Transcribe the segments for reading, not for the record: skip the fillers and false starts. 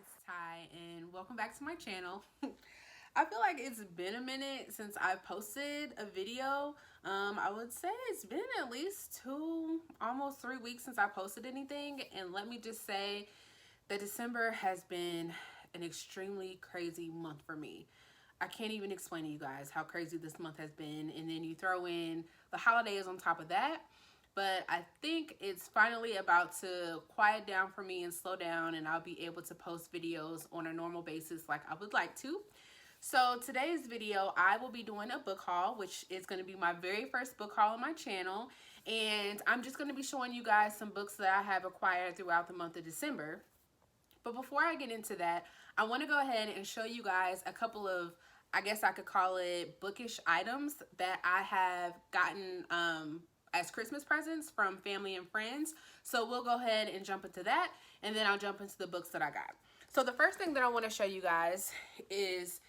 it's Ty, and welcome back to my channel. I feel like it's been a minute since I've posted a video. I would say it's been at least almost 3 weeks since I posted anything, and let me just say that December has been an extremely crazy month for me. I can't even explain to you guys how crazy this month has been, and then you throw in the holidays on top of that. But I think it's finally about to quiet down for me and slow down, and I'll be able to post videos on a normal basis like I would like to. So today's video, I will be doing a book haul, which is going to be my very first book haul on my channel. And I'm just going to be showing you guys some books that I have acquired throughout the month of December. But before I get into that, I want to go ahead and show you guys a couple of, I guess I could call it bookish items that I have gotten as Christmas presents from family and friends. So we'll go ahead and jump into that, and then I'll jump into the books that I got. So the first thing that I want to show you guys is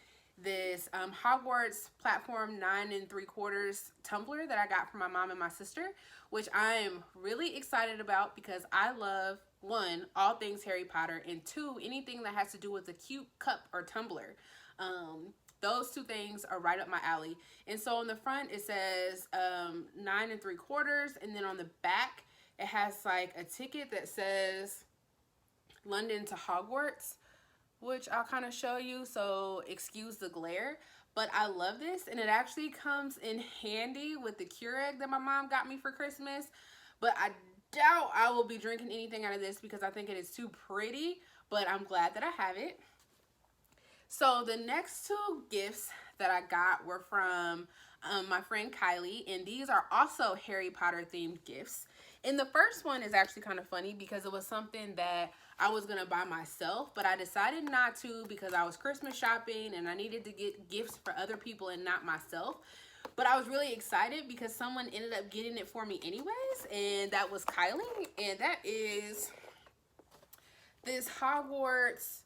this Hogwarts platform 9 3/4 tumbler that I got from my mom and my sister, which I am really excited about because I love, one, all things Harry Potter, and two, anything that has to do with a cute cup or tumbler. Those two things are right up my alley. And so on the front it says 9 3/4, and then on the back it has like a ticket that says London to Hogwarts, which I'll kind of show you, so excuse the glare. But I love this, and it actually comes in handy with the Keurig that my mom got me for Christmas. But I doubt I will be drinking anything out of this because I think it is too pretty, but I'm glad that I have it. So the next two gifts that I got were from my friend Kylie, and these are also Harry Potter themed gifts. And the first one is actually kind of funny because it was something that I was going to buy myself, but I decided not to because I was Christmas shopping and I needed to get gifts for other people and not myself. But I was really excited because someone ended up getting it for me anyways, and that was Kylie. And that is this Hogwarts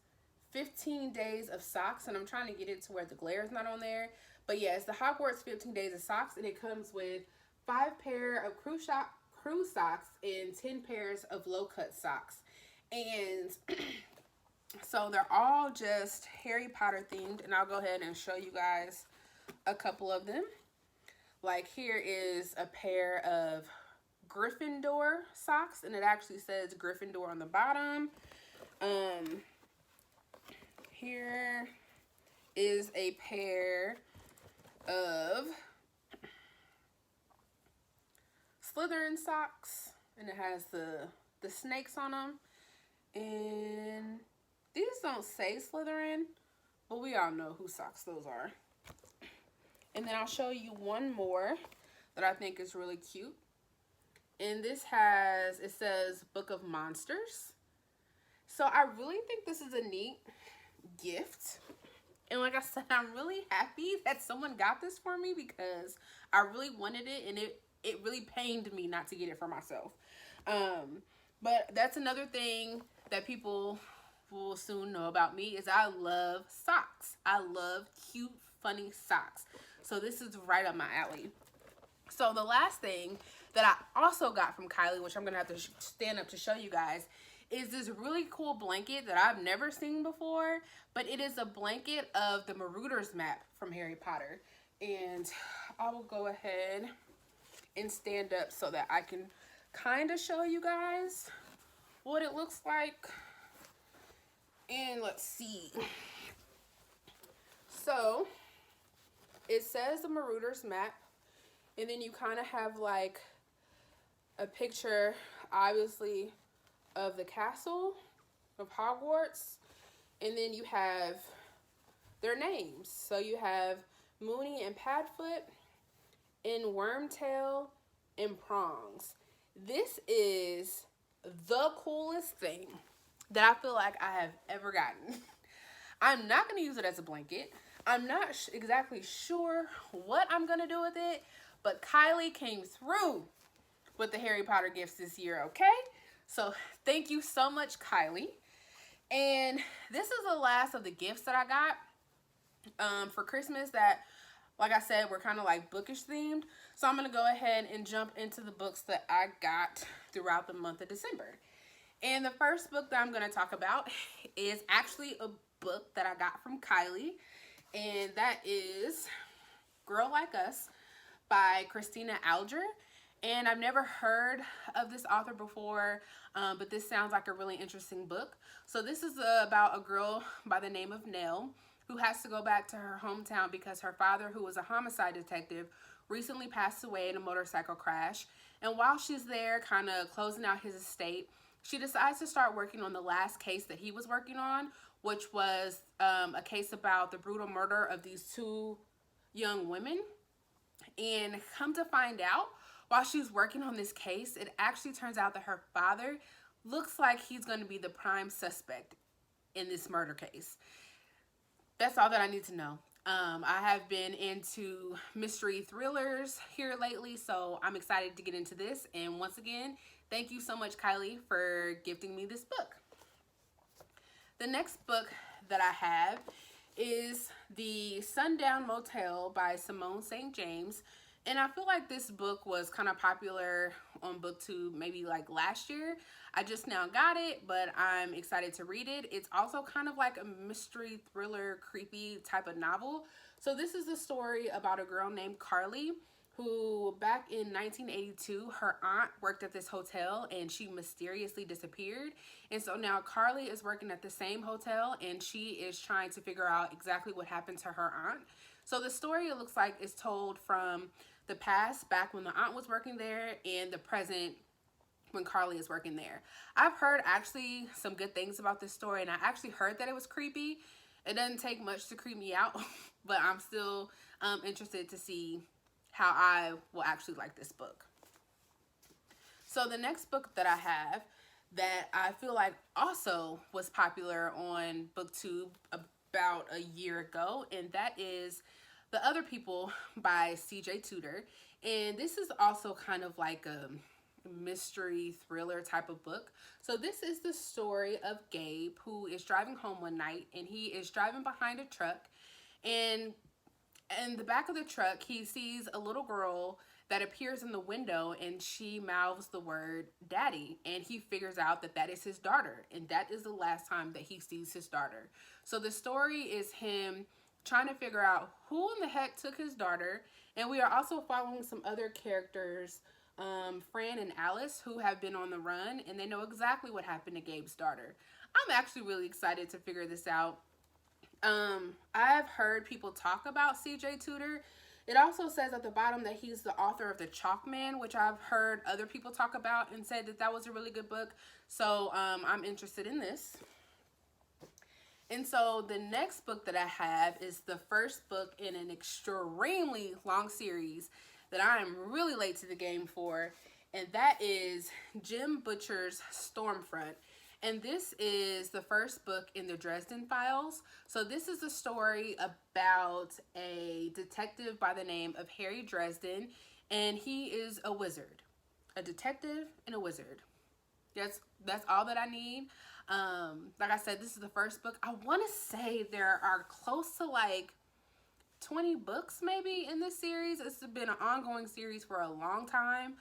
15 days of socks, and I'm trying to get it to where the glare is not on there. But yeah, it's the Hogwarts 15 days of socks, and it comes with 5 pair of cruise socks and 10 pairs of low-cut socks. And so they're all just Harry Potter themed, and I'll go ahead and show you guys a couple of them. Like, here is a pair of Gryffindor socks, and it actually says Gryffindor on the bottom. Here is a pair of Slytherin socks, and it has the snakes on them. And these don't say Slytherin, but we all know whose socks those are. And then I'll show you one more that I think is really cute. And this it says Book of Monsters. So I really think this is a neat gift. And like I said, I'm really happy that someone got this for me because I really wanted it, and it really pained me not to get it for myself. But that's another thing that people will soon know about me is I love socks. I love cute, funny socks. So this is right up my alley. So the last thing that I also got from Kylie, which I'm going to have to stand up to show you guys, is this really cool blanket that I've never seen before. But it is a blanket of the Marauders map from Harry Potter. And I will go ahead and stand up so that I can kind of show you guys what it looks like. And let's see. So it says the Marauders map, and then you kind of have like a picture, obviously, of the castle of Hogwarts, and then you have their names. So you have Moony and Padfoot, and Wormtail and Prongs. This is the coolest thing that I feel like I have ever gotten. I'm not going to use it as a blanket. I'm not exactly sure what I'm going to do with it, but Kylie came through with the Harry Potter gifts this year, okay? So thank you so much, Kylie. And this is the last of the gifts that I got for Christmas that, like I said, were kind of like bookish themed. So I'm going to go ahead and jump into the books that I got throughout the month of December. And the first book that I'm going to talk about is actually a book that I got from Kylie, and that is Girl Like Us by Christina Alger. And I've never heard of this author before, but this sounds like a really interesting book. So this is about a girl by the name of Nell who has to go back to her hometown because her father, who was a homicide detective, recently passed away in a motorcycle crash. And while she's there kind of closing out his estate, she decides to start working on the last case that he was working on, which was a case about the brutal murder of these two young women. And come to find out, while she's working on this case, it actually turns out that her father looks like he's going to be the prime suspect in this murder case. That's all that I need to know. I have been into mystery thrillers here lately, so I'm excited to get into this. And once again, thank you so much, Kylie, for gifting me this book. The next book that I have is the Sundown Motel by Simone St. James. And I feel like this book was kind of popular on BookTube maybe like last year. I just now got it, but I'm excited to read it. It's also kind of like a mystery thriller, creepy type of novel. So this is the story about a girl named Carly who back in 1982, her aunt worked at this hotel and she mysteriously disappeared. And so now Carly is working at the same hotel and she is trying to figure out exactly what happened to her aunt. So the story, it looks like, is told from the past, back when the aunt was working there, and the present when Carly is working there. I've heard actually some good things about this story, and I actually heard that it was creepy. It doesn't take much to creep me out, but I'm still interested to see how I will actually like this book. So the next book that I have that I feel like also was popular on BookTube about a year ago, and that is The Other People by C.J. Tudor. And this is also kind of like a mystery thriller type of book. So this is the story of Gabe, who is driving home one night, and he is driving behind a truck, and in the back of the truck he sees a little girl that appears in the window, and she mouths the word daddy, and he figures out that that is his daughter, and that is the last time that he sees his daughter. So the story is him trying to figure out who in the heck took his daughter. And we are also following some other characters, Fran and Alice, who have been on the run, and they know exactly what happened to Gabe's daughter. I'm actually really excited to figure this out. I've heard people talk about C.J. Tudor. It also says at the bottom that he's the author of The Chalk Man, which I've heard other people talk about and said that that was a really good book. So I'm interested in this. And so the next book that I have is the first book in an extremely long series that I am really late to the game for, and that is Jim Butcher's Stormfront. And this is the first book in the Dresden Files. So this is a story about a detective by the name of Harry Dresden, and he is a wizard, a detective and a wizard. That's all that I need. Like I said, this is the first book. I want to say there are close to like 20 books maybe in this series. It's been an ongoing series for a long time.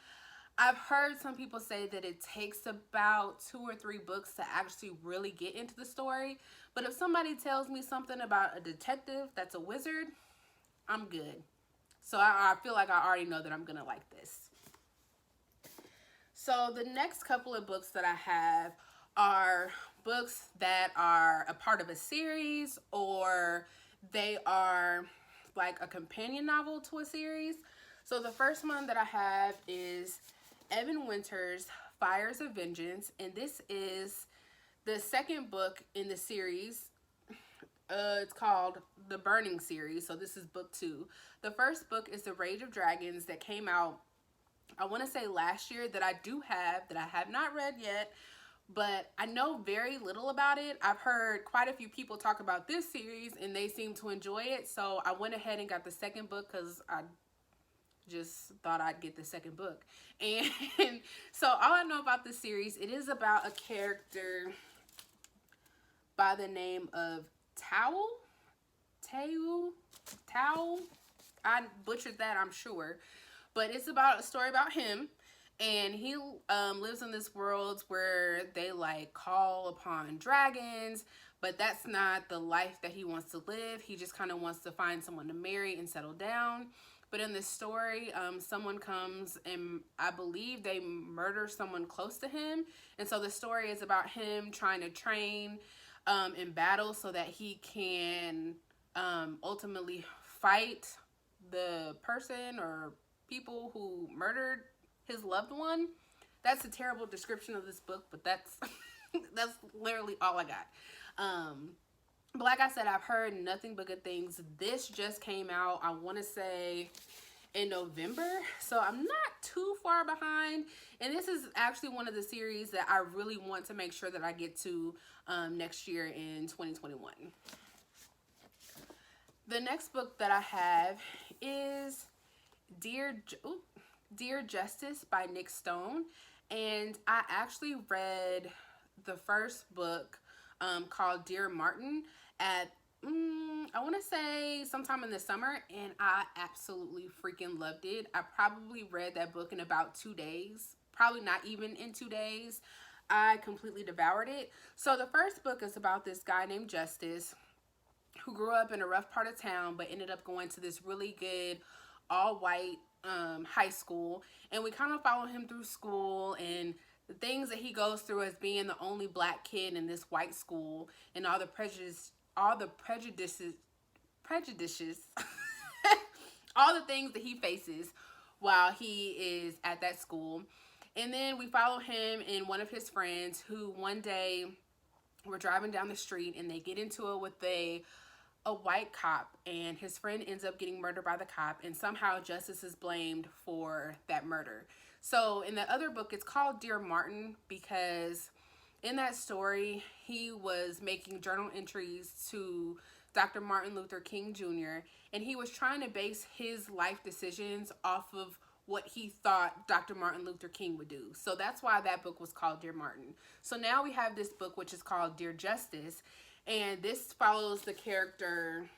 I've heard some people say that it takes about 2 or 3 books to actually really get into the story. But if somebody tells me something about a detective that's a wizard, I'm good. So I feel like I already know that I'm going to like this. So the next couple of books that I have are books that are a part of a series, or they are like a companion novel to a series. So the first one that I have is Evan Winter's Fires of Vengeance, and this is the second book in the series. It's called the Burning series, so this is book 2. The first book is The Rage of Dragons that came out, I want to say last year, that I do have, that I have not read yet, but I know very little about it. I've heard quite a few people talk about this series and they seem to enjoy it, so I went ahead and got the second book because I just thought I'd get the second book. And so all I know about this series, it is about a character by the name of Tao. I butchered that, I'm sure, but it's about a story about him. And he lives in this world where they like call upon dragons, but that's not the life that he wants to live. He just kind of wants to find someone to marry and settle down. But in this story, someone comes and I believe they murder someone close to him. And so the story is about him trying to train in battle so that he can ultimately fight the person or people who murdered his loved one. That's a terrible description of this book, but that's that's literally all I got. But like I said, I've heard nothing but good things. This just came out, I want to say, in November, so I'm not too far behind. And this is actually one of the series that I really want to make sure that I get to next year in 2021. The next book that I have is Dear Justice by Nick Stone. And I actually read the first book called Dear Martin at I want to say sometime in the summer, and I absolutely freaking loved it. I probably read that book in about 2 days, probably not even in 2 days. I completely devoured it. So the first book is about this guy named Justice who grew up in a rough part of town but ended up going to this really good all-white high school, and we kind of follow him through school and the things that he goes through as being the only black kid in this white school, and all the prejudices all the things that he faces while he is at that school. And then we follow him and one of his friends who one day were driving down the street and they get into it with a white cop, and his friend ends up getting murdered by the cop, and somehow Justice is blamed for that murder. So in the other book, it's called Dear Martin because in that story, he was making journal entries to Dr. Martin Luther King Jr., and he was trying to base his life decisions off of what he thought Dr. Martin Luther King would do. So that's why that book was called Dear Martin. So now we have this book, which is called Dear Justice, and this follows the character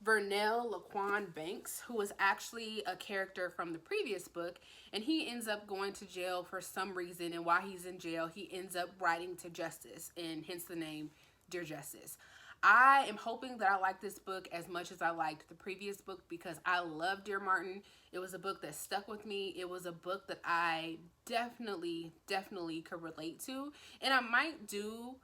Vernell Laquan Banks, who was actually a character from the previous book, and he ends up going to jail for some reason, and while he's in jail, he ends up writing to Justice, and hence the name Dear Justice. I am hoping that I like this book as much as I liked the previous book because I love Dear Martin. It was a book that stuck with me. It was a book that I definitely could relate to, and I might do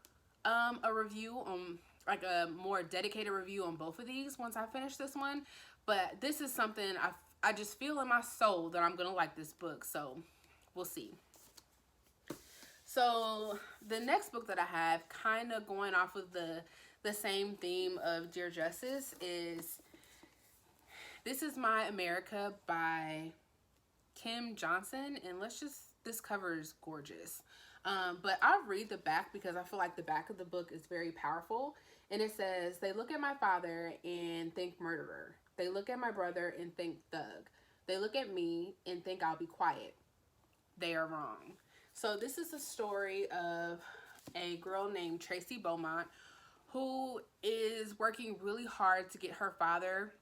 a review on, like a more dedicated review on both of these once I finish this one. But this is something I just feel in my soul that I'm gonna like this book, so we'll see. So the next book that I have, kind of going off of the same theme of Dear Justice, is This Is My America by Kim Johnson, and this cover is gorgeous. But I'll read the back because I feel like the back of the book is very powerful. And it says, they look at my father and think murderer. They look at my brother and think thug. They look at me and think I'll be quiet. They are wrong. So this is a story of a girl named Tracy Beaumont who is working really hard to get her father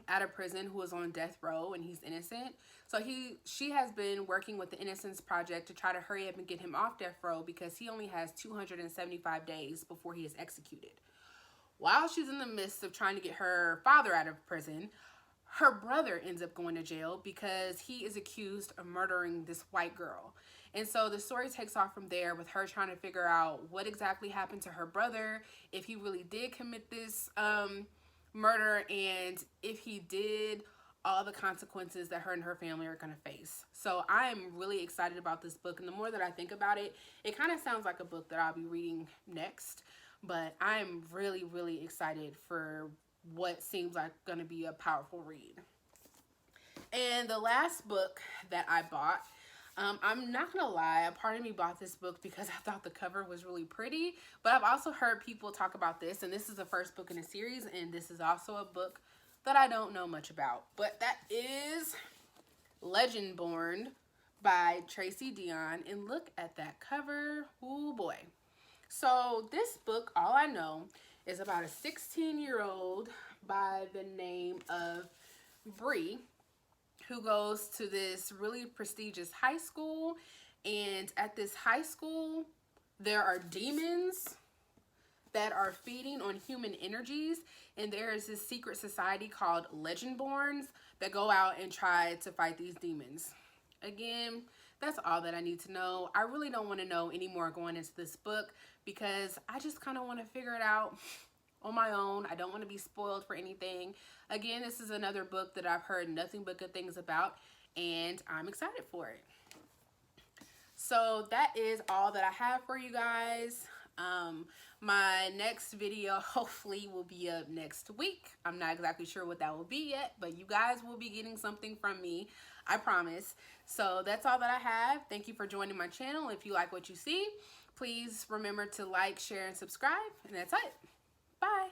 out of prison, who is on death row and he's innocent. So she has been working with the Innocence Project to try to hurry up and get him off death row because he only has 275 days before he is executed. While she's in the midst of trying to get her father out of prison, her brother ends up going to jail because he is accused of murdering this white girl. And so the story takes off from there with her trying to figure out what exactly happened to her brother, if he really did commit this murder, and if he did, all the consequences that her and her family are going to face. So I'm really excited about this book, and the more that I think about it, it kind of sounds like a book that I'll be reading next, but I'm really excited for what seems like going to be a powerful read. And the last book that I bought, I'm not gonna lie, a part of me bought this book because I thought the cover was really pretty, but I've also heard people talk about this, and this is the first book in a series, and this is also a book that I don't know much about, but that is Legendborn by Tracy Deonn, and look at that cover. Oh boy. So this book, all I know, is about a 16-year-old by the name of Bree, who goes to this really prestigious high school, and at this high school there are demons that are feeding on human energies, and there is this secret society called Legendborns that go out and try to fight these demons. Again, that's all that I need to know. I really don't want to know any more going into this book because I just kind of want to figure it out on my own. I don't want to be spoiled for anything. Again, this is another book that I've heard nothing but good things about, and I'm excited for it. So that is all that I have for you guys. My next video hopefully will be up next week. I'm not exactly sure what that will be yet, but you guys will be getting something from me, I promise. So that's all that I have. Thank you for joining my channel. If you like what you see, please remember to like, share, and subscribe. And that's it. Bye.